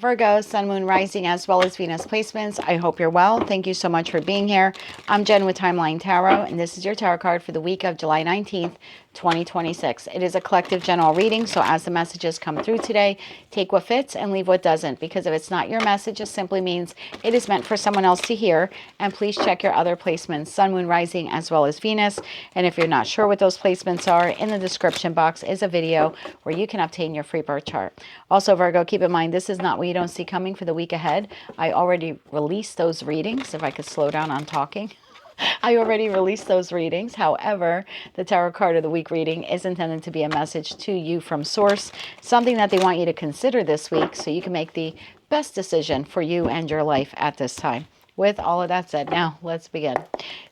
Virgo, Sun, Moon, Rising, as well as Venus placements. I hope you're well. Thank you so much for being here. I'm Jen with Timeline Tarot, and this is your tarot card for the week of July 19th, 2026. It is a collective general reading, so as the messages come through today, take what fits and leave what doesn't, because if it's not your message, it simply means it is meant for someone else to hear. And please check your other placements, Sun, Moon, Rising, as well as Venus. And if you're not sure what those placements are, in the description box is a video where you can obtain your free birth chart. Also, Virgo, keep in mind, this is not what you don't see coming for the week ahead. I already released those readings. If I could slow down on talking. I already released those readings. However, the Tarot card of the week reading is intended to be a message to you from Source, something that they want you to consider this week so you can make the best decision for you and your life at this time. With all of that said, now let's begin.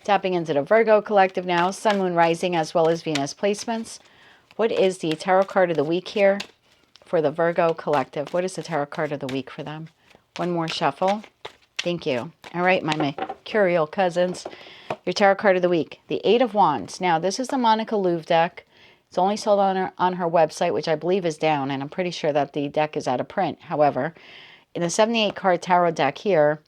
Tapping into the Virgo collective now, Sun, Moon, Rising, as well as Venus placements. What is the Tarot card of the week here for the Virgo collective? What is the Tarot card of the week for them? One more shuffle. Thank you. All right, my mercurial cousins. Your tarot card of the week, the Eight of Wands. Now, this is the Monica Louv deck. It's only sold on her website, which I believe is down, and I'm pretty sure that the deck is out of print. However, in the 78-card tarot deck here,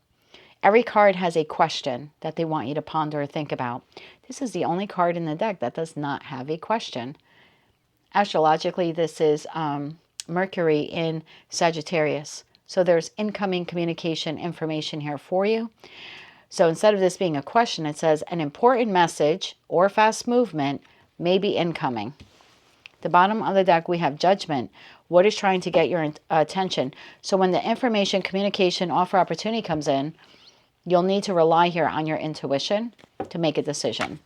every card has a question that they want you to ponder or think about. This is the only card in the deck that does not have a question. Astrologically, this is Mercury in Sagittarius. So there's incoming communication information here for you. So instead of this being a question, it says an important message or fast movement may be incoming. The bottom of the deck, we have Judgment. What is trying to get your attention? So when the information, communication, offer, opportunity comes in, you'll need to rely here on your intuition to make a decision.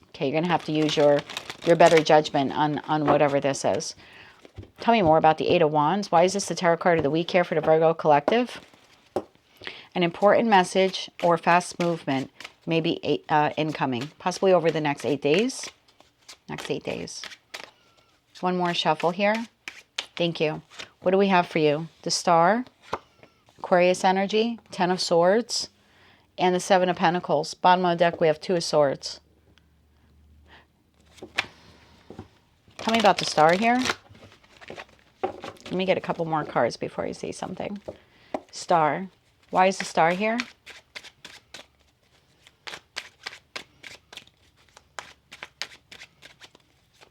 Okay, you're going to have to use your better judgment on whatever this is. Tell me more about the Eight of Wands. Why is this the tarot card of the week here for the Virgo collective? An important message or fast movement may be incoming, possibly over the next 8 days. Next 8 days. One more shuffle here. Thank you. What do we have for you? The Star, Aquarius energy, Ten of Swords, and the Seven of Pentacles. Bottom of the deck, we have Two of Swords. Tell me about the Star here. Let me get a couple more cards before I say something. Star. Why is the Star here?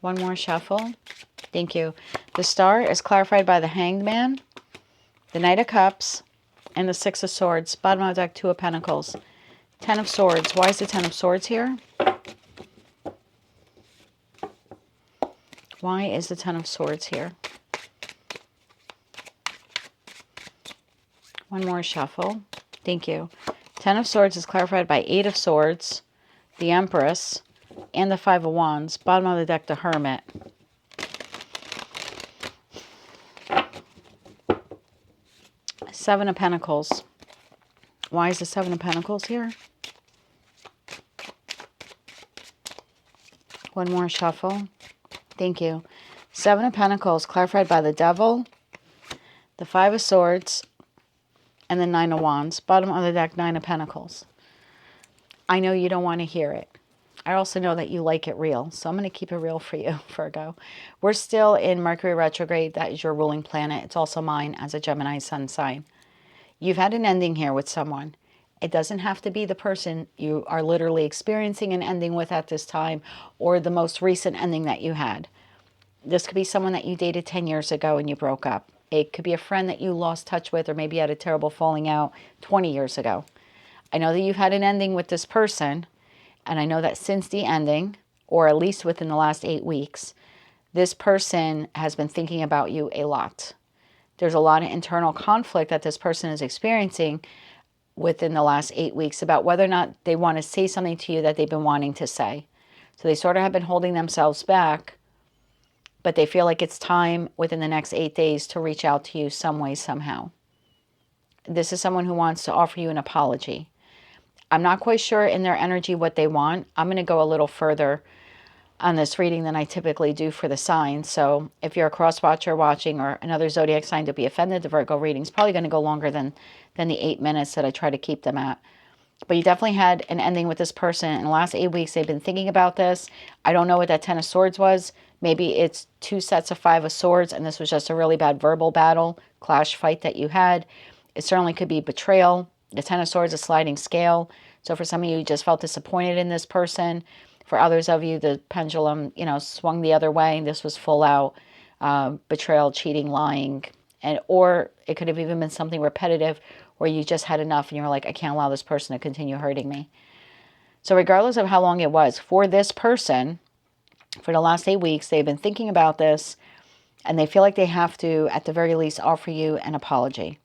One more shuffle. Thank you. The Star is clarified by the Hanged Man, the Knight of Cups, and the Six of Swords. Bottom of the deck, Two of Pentacles. Ten of Swords. Why is the Ten of Swords here? Why is the Ten of Swords here? One more shuffle. Thank you. Ten of Swords is clarified by Eight of Swords, the Empress, and the Five of Wands. Bottom of the deck, the Hermit. Seven of Pentacles. Why is the Seven of Pentacles here? One more shuffle. Thank you. Seven of Pentacles clarified by the Devil, the Five of Swords, and the Nine of Wands. Bottom of the deck, Nine of Pentacles. I know you don't want to hear it. I also know that you like it real. So I'm going to keep it real for you, Virgo. We're still in Mercury retrograde. That is your ruling planet. It's also mine as a Gemini sun sign. You've had an ending here with someone. It doesn't have to be the person you are literally experiencing an ending with at this time or the most recent ending that you had. This could be someone that you dated 10 years ago and you broke up. It could be a friend that you lost touch with, or maybe you had a terrible falling out 20 years ago. I know that you've had an ending with this person, and I know that since the ending, or at least within the last 8 weeks, this person has been thinking about you a lot. There's a lot of internal conflict that this person is experiencing within the last 8 weeks about whether or not they want to say something to you that they've been wanting to say. So they sort of have been holding themselves back, but they feel like it's time within the next 8 days to reach out to you some way, somehow. This is someone who wants to offer you an apology. I'm not quite sure in their energy what they want. I'm going to go a little further on this reading than I typically do for the signs. So if you're a cross watcher watching or another zodiac sign to be offended, the Virgo reading is probably going to go longer than the 8 minutes that I try to keep them at. But you definitely had an ending with this person. In the last 8 weeks, they've been thinking about this. I don't know what that Ten of Swords was. Maybe it's 2 sets of Five of Swords, and this was just a really bad verbal battle, clash, fight that you had. It certainly could be betrayal. The Ten of Swords, a sliding scale. So for some of you, you just felt disappointed in this person. For others of you, the pendulum, swung the other way. This was full out betrayal, cheating, lying. Or it could have even been something repetitive where you just had enough and you were like, I can't allow this person to continue hurting me. So regardless of how long it was, for this person, for the last 8 weeks, they've been thinking about this and they feel like they have to, at the very least, offer you an apology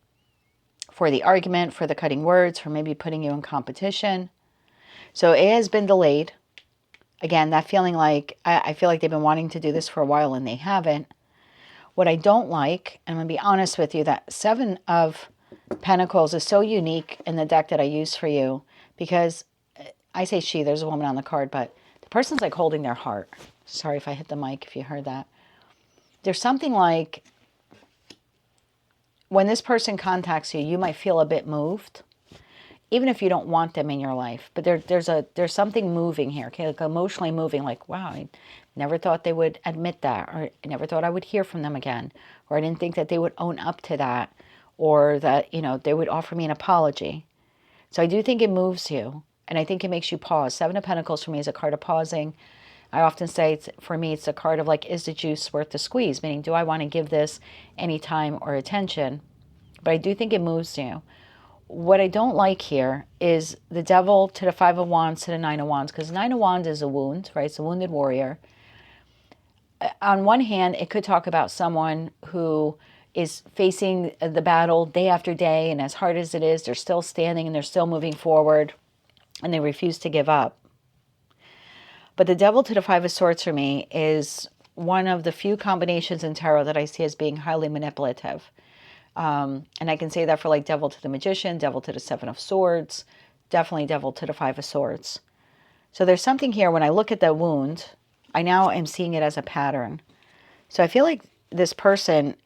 for the argument, for the cutting words, for maybe putting you in competition. So it has been delayed. Again, that feeling like, I feel like they've been wanting to do this for a while and they haven't. What I don't like, and I'm going to be honest with you, that Seven of Pentacles is so unique in the deck that I use for you because I say she, there's a woman on the card, but the person's like holding their heart. Sorry if I hit the mic if you heard that. There's something like when this person contacts you, you might feel a bit moved, even if you don't want them in your life. But there's something moving here, okay, like emotionally moving, like, wow, I never thought they would admit that, or I never thought I would hear from them again, or I didn't think that they would own up to that, or that, they would offer me an apology. So I do think it moves you, and I think it makes you pause. Seven of Pentacles for me is a card of pausing. I often say, for me, it's a card of like, is the juice worth the squeeze? Meaning, do I want to give this any time or attention? But I do think it moves you. What I don't like here is the Devil to the Five of Wands to the Nine of Wands, because Nine of Wands is a wound, right? It's a wounded warrior. On one hand, it could talk about someone who is facing the battle day after day, and as hard as it is, they're still standing and they're still moving forward, and they refuse to give up. But the Devil to the Five of Swords for me is one of the few combinations in tarot that I see as being highly manipulative. And I can say that for like Devil to the Magician, Devil to the Seven of Swords, definitely Devil to the Five of Swords. So there's something here, when I look at the wound, I now am seeing it as a pattern. So I feel like this person,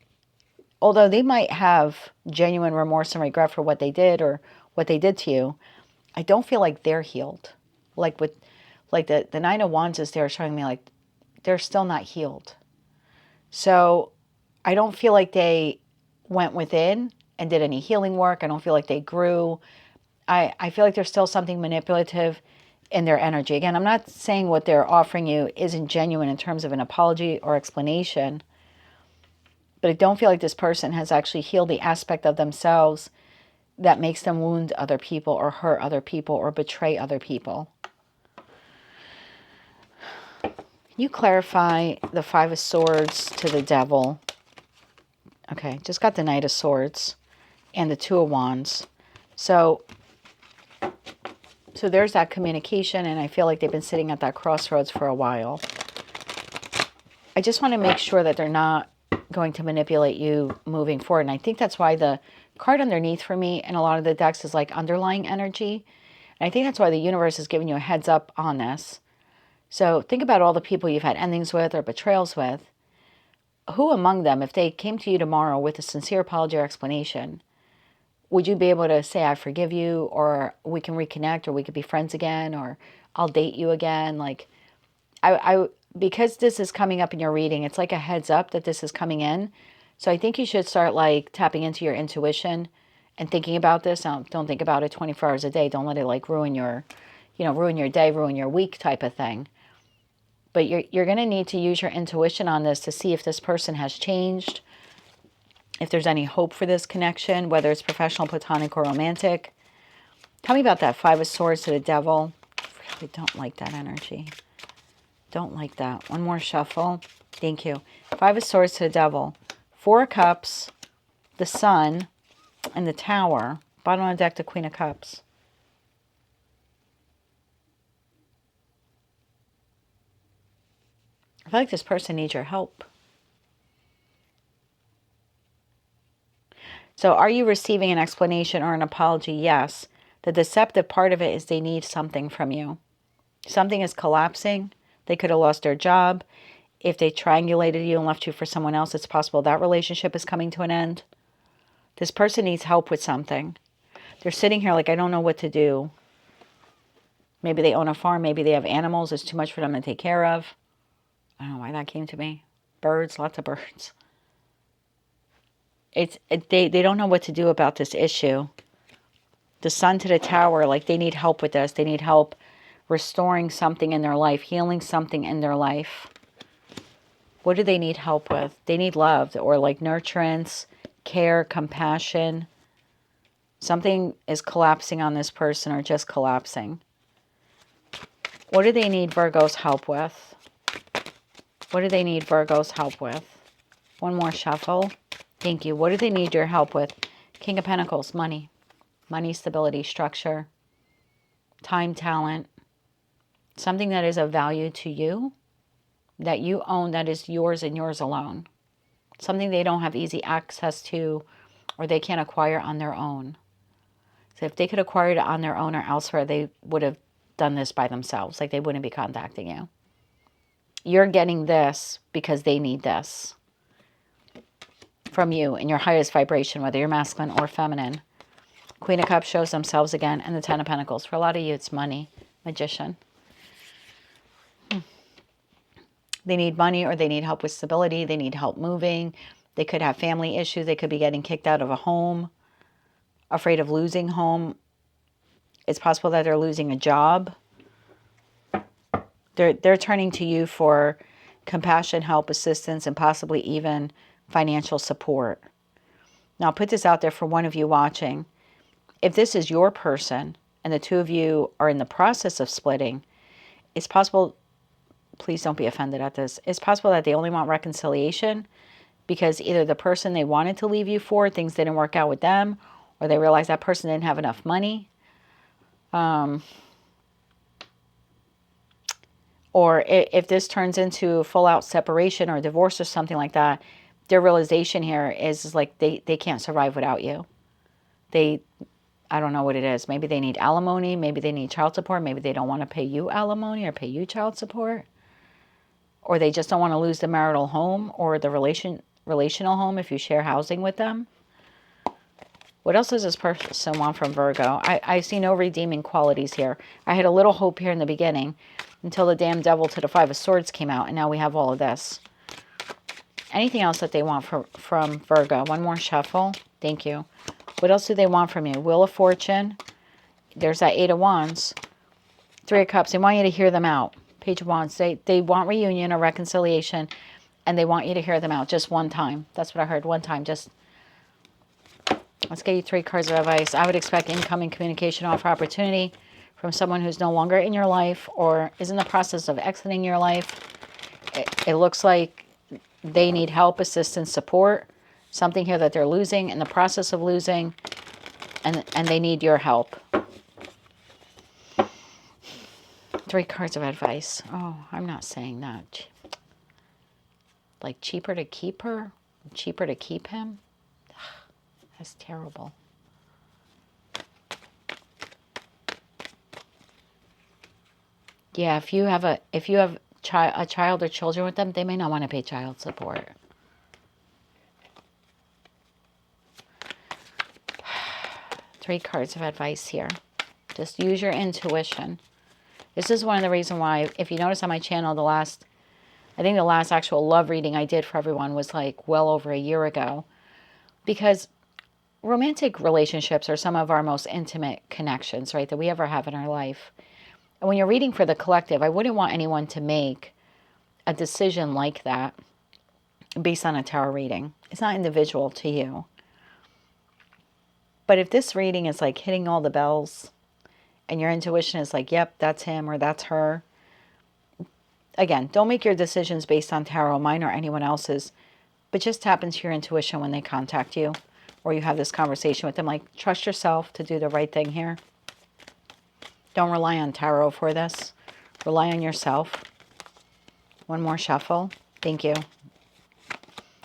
although they might have genuine remorse and regret for what they did or what they did to you, I don't feel like they're healed. Like the Nine of Wands is there showing me like they're still not healed. So I don't feel like they went within and did any healing work. I don't feel like they grew. I feel like there's still something manipulative in their energy. Again, I'm not saying what they're offering you isn't genuine in terms of an apology or explanation, but I don't feel like this person has actually healed the aspect of themselves that makes them wound other people or hurt other people or betray other people. Can you clarify the Five of Swords to the Devil? Okay, just got the Knight of Swords and the Two of Wands. So there's that communication, and I feel like they've been sitting at that crossroads for a while. I just want to make sure that they're not going to manipulate you moving forward. And I think that's why the card underneath for me in a lot of the decks is like underlying energy. And I think that's why the universe is giving you a heads up on this. So think about all the people you've had endings with or betrayals with. Who among them, if they came to you tomorrow with a sincere apology or explanation, would you be able to say, I forgive you, or we can reconnect, or we could be friends again, or I'll date you again? Like, because this is coming up in your reading, it's like a heads up that this is coming in. So I think you should start like tapping into your intuition and thinking about this. Don't think about it 24 hours a day. Don't let it like ruin your day, ruin your week type of thing. But you're going to need to use your intuition on this to see if this person has changed, if there's any hope for this connection, whether it's professional, platonic, or romantic. Tell me about that Five of Swords to the Devil. I really don't like that energy. Don't like that. One more shuffle. Thank you. Five of Swords to the Devil. Four of Cups, the Sun, and the Tower. Bottom of the deck, the Queen of Cups. I feel like this person needs your help. So are you receiving an explanation or an apology? Yes. The deceptive part of it is they need something from you. Something is collapsing. They could have lost their job. If they triangulated you and left you for someone else, it's possible that relationship is coming to an end. This person needs help with something. They're sitting here like, I don't know what to do. Maybe they own a farm. Maybe they have animals. It's too much for them to take care of. I don't know why that came to me. Birds, lots of birds. They don't know what to do about this issue. The Sun to the Tower, like they need help with this. They need help restoring something in their life, healing something in their life. What do they need help with? They need love, or like nurturance, care, compassion. Something is collapsing on this person, or just collapsing. What do they need Virgo's help with? What do they need Virgo's help with? One more shuffle. Thank you. What do they need your help with? King of Pentacles, money. Money, stability, structure, time, talent. Something that is of value to you, that you own, that is yours and yours alone. Something they don't have easy access to, or they can't acquire on their own. So if they could acquire it on their own or elsewhere, they would have done this by themselves. Like they wouldn't be contacting you. You're getting this because they need this from you in your highest vibration, whether you're masculine or feminine. Queen of Cups shows themselves again, and the Ten of Pentacles. For a lot of you, it's money. Magician. They need money, or they need help with stability. They need help moving. They could have family issues. They could be getting kicked out of a home, afraid of losing home. It's possible that they're losing a job. They're turning to you for compassion, help, assistance, and possibly even financial support. Now, I'll put this out there for one of you watching. If this is your person and the two of you are in the process of splitting, it's possible, please don't be offended at this, it's possible that they only want reconciliation because either the person they wanted to leave you for, things didn't work out with them, or they realized that person didn't have enough money. Or if this turns into a full-out separation or divorce or something like that, their realization here is like they can't survive without you. I don't know what it is. Maybe they need alimony. Maybe they need child support. Maybe they don't want to pay you alimony or pay you child support. Or they just don't want to lose the marital home or the relational home if you share housing with them. What else does this person want from Virgo? I see no redeeming qualities here. I had a little hope here in the beginning until the damn devil to the Five of Swords came out, and now we have all of this. Anything else that they want from Virgo? One more shuffle. Thank you. What else do they want from you? Wheel of Fortune. There's that Eight of Wands. Three of Cups. They want you to hear them out. Page of Wands. They want reunion or reconciliation, and they want you to hear them out just one time. That's what I heard. One time. Just... Let's get you 3 cards of advice. I would expect incoming communication offer opportunity from someone who's no longer in your life or is in the process of exiting your life. It looks like they need help, assistance, support. Something here that they're losing, in the process of losing, and they need your help. 3 cards of advice. Oh, I'm not saying that. Like cheaper to keep her? Cheaper to keep him? That's terrible. Yeah, if you have a child or children with them, they may not want to pay child support. Three cards of advice here. Just use your intuition. This is one of the reasons why, if you notice on my channel, I think the last actual love reading I did for everyone was like well over a year ago. Because romantic relationships are some of our most intimate connections, right, that we ever have in our life. And when you're reading for the collective, I wouldn't want anyone to make a decision like that based on a tarot reading. It's not individual to you. But if this reading is like hitting all the bells and your intuition is like, yep, that's him or that's her. Again, don't make your decisions based on tarot, mine or anyone else's, but just tap into your intuition when they contact you. Or you have this conversation with them, like, trust yourself to do the right thing here. Don't rely on tarot for this. Rely on yourself. One more shuffle. Thank you.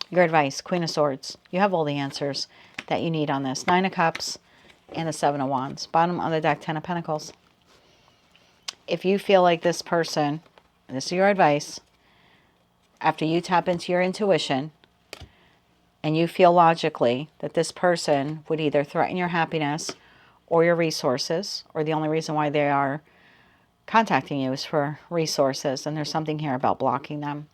Your advice, Queen of Swords. You have all the answers that you need on this. 9 of Cups and the 7 of Wands. Bottom of the deck, 10 of Pentacles. If you feel like this person, and this is your advice, after you tap into your intuition, and you feel logically that this person would either threaten your happiness or your resources, or the only reason why they are contacting you is for resources, and there's something here about blocking them,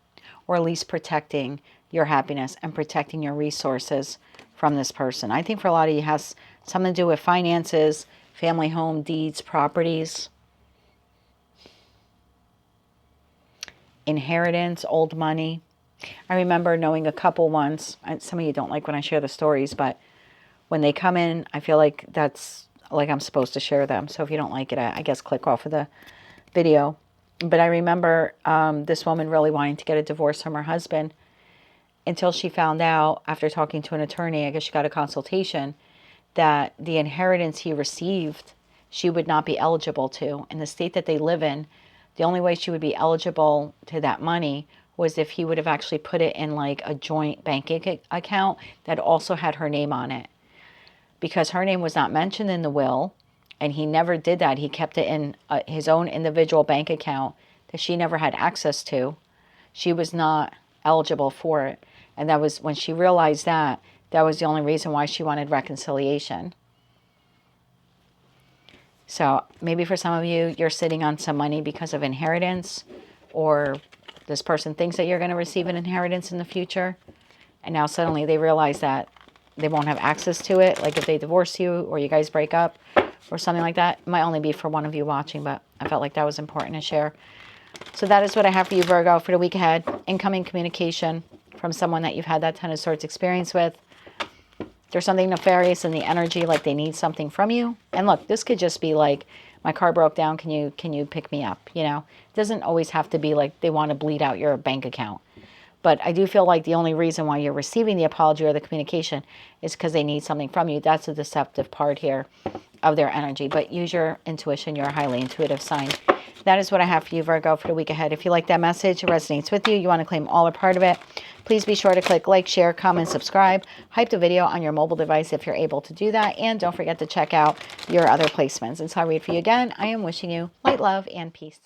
or at least protecting your happiness and protecting your resources from this person. I think for a lot of you, it has something to do with finances, family, home, deeds, properties, inheritance, old money. I remember knowing a couple once, and some of you don't like when I share the stories, but when they come in, I feel like that's like I'm supposed to share them. So if you don't like it, I guess click off of the video. But I remember this woman really wanting to get a divorce from her husband until she found out, after talking to an attorney, I guess she got a consultation, that the inheritance he received, she would not be eligible to. In the state that they live in, the only way she would be eligible to that money was if he would have actually put it in like a joint bank account that also had her name on it. Because her name was not mentioned in the will, and he never did that. He kept it in his own individual bank account that she never had access to. She was not eligible for it. And that was when she realized that, that was the only reason why she wanted reconciliation. So maybe for some of you, you're sitting on some money because of inheritance, or this person thinks that you're going to receive an inheritance in the future. And now suddenly they realize that they won't have access to it. Like if they divorce you or you guys break up or something like that. It might only be for one of you watching, but I felt like that was important to share. So that is what I have for you, Virgo, for the week ahead. Incoming communication from someone that you've had that Ten of Swords experience with. There's something nefarious in the energy, like they need something from you. And look, this could just be like, my car broke down, can you pick me up? You know, it doesn't always have to be like they want to bleed out your bank account. But I do feel like the only reason why you're receiving the apology or the communication is because they need something from you. That's the deceptive part here of their energy. But use your intuition. You're a highly intuitive sign. That is what I have for you, Virgo, for the week ahead. If you like that message, it resonates with you, you want to claim all or part of it, please be sure to click like, share, comment, subscribe. Hype the video on your mobile device if you're able to do that. And don't forget to check out your other placements. Until I read for you again, I am wishing you light, love, and peace.